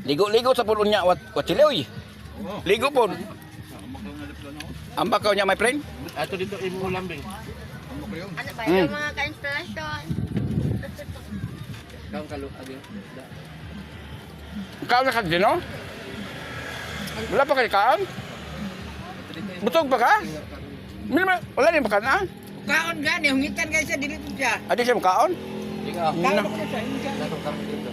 Ligo-ligo sa pulon niya, wat chiloy. Ligo po. Ang bakaw niya, my friend? Ato dito imo lambing. Ano ba yung mga ka-instalasyon? Kaon kalo agi. Kaon na ka din, no? Wala pa kayo kaon? Butog pa ka? Wala din ba ka na? Kaon gani, hungitan guys sa dili siya. Adi siya makaon? Ikaw. Kaon ko siya, hindi siya. Dato kami dito.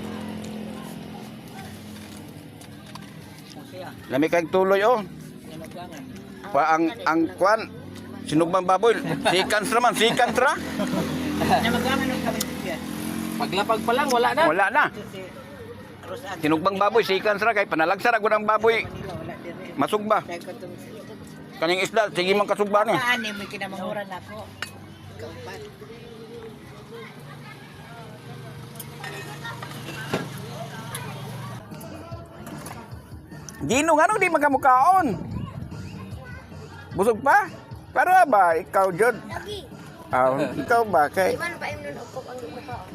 Lami kang tuloy, oh. Pa ang kwan, sinugmang baboy. Sikans naman, sikans ra. Namagaman ng kami siya. Paglapag pa lang wala na. Wala na. Si Rosan. Sinugbang baboy, sikans ra kay panalagsara gud ang baboy. Wala dire. Masugba. Dahil ko itong Kaning isda, sige man kasugba ni. Saan may kinamanguran ako. Kaupat. Gino nga di magamukaon. Busog pa? Pero ba, ikaw jud. Lagi. Ikaw ba kay Di ba pa yung nunukop ang mukhaon?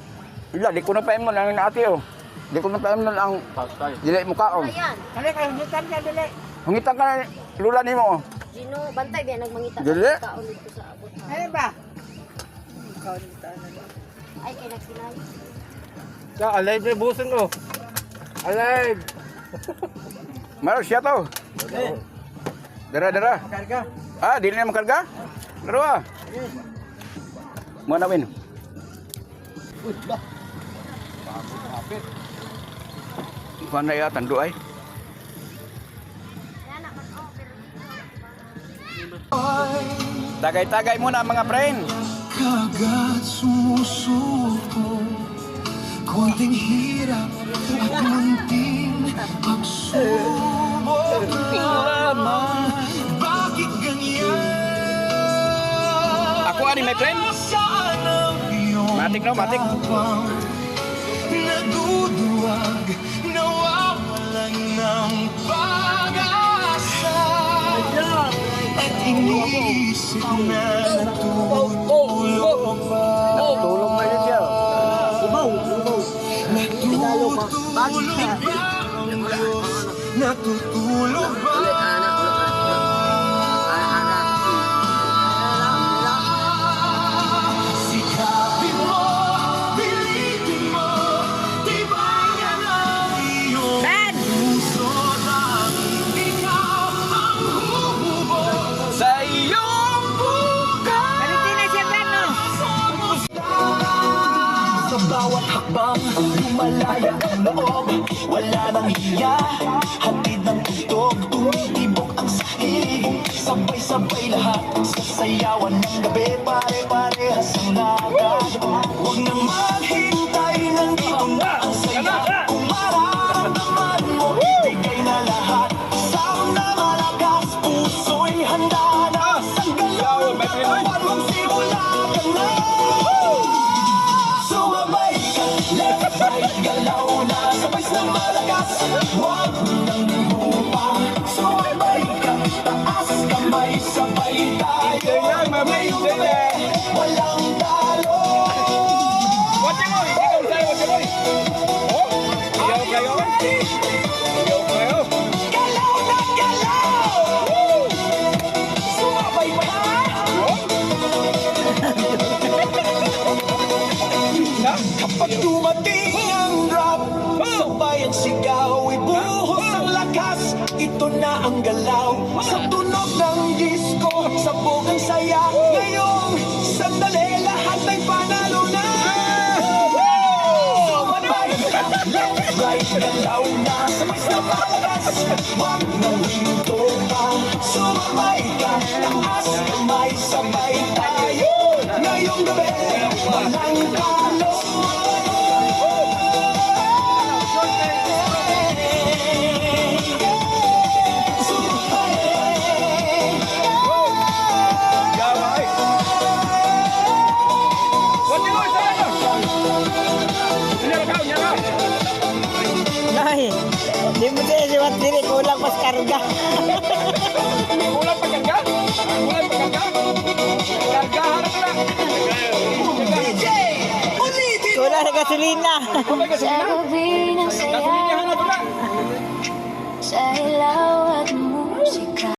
ila di ko na paimon ang ate oh. Di ko na paimon ang Pagtay. dili mukaon. Ayan. Kali kayo hungitan siya dili. Hungita ka na lula nimo. Gino, bantay biya nagmangita Dili. kaon dito sa abot. Ano ba? Kaon dito ano ba? Ay, kay nagsinay. Ka alive na buson ko. Alive. Maro siya to. Dara. Karga. Dili na makarga? Daro ah. Mo na win. Kuan na ya tando ay. Tagay-tagay muna mga friend. Kagat sumusuko, konting hirap, kunting pagsubok lamang. Bakit ganyan? Ako ani my friend. Saan ang iyong Matik no, matik. tapang? Naduduwag, nawawalan ng pag-asa. At iniisip na natutulog ba? Tulong na yun siya. Natutulog ba ang Diyos? Natutulog ba? Sikapin mo, pilitin mo, tibayan ang iyong puso. Dahil ikaw ang humuhubog Sa iyong bukas. Kalitin na siya Beno. sa bawat hakbang, lumalaya ang loob. Wala nang hiya, hatid ng tugtog. Tumitibok ang sahig, sabay-sabay lahat. Sasayawan ng gabi, pare-parehas ang lagat. Huwag nang maghintay, nandito na ang saya. Kung mararamdaman mo, ibigay na lahat. Sound na malakas, puso'y handa na. Sa galaw ng katawan, magsimula ka na. Sumabay ka, left, right, galaw na. Sabay sa malakas, huwag nang lumupang. Sumabay ka, taas kamay, sabay tayo. Ngayong gabi, walang talo. Watch mo, hindi ka usay, watch mo. Oh, iyaw kayo. Iyaw kayo. Galaw na galaw! Sumabay ka! Kapag dumating ang rap, sabay ang sigaw, ibuhos ang lakas. Ito na ang galaw, sa tunog ng disco, sabog ang saya. Ngayong sandali, lahat ay panalo na. Sumabay ka, left, right, galaw na. Sabay sa malakas, wag nang hinto pa. Sumabay ka, taas kamay, sabay tayo. Ngayong gabi, walang talo. Gabay. Watch mo, isa na. Iyaw kayo, iyaw. Nay, di mo siya siwat diri kulang pas karga. Kulang pa karga? Kulang pa karga? Karga harap na. Kulang na gasolina. Kulang gasolina? Sa gabi ng saya. Gasolina hanap na. ใช่ใคร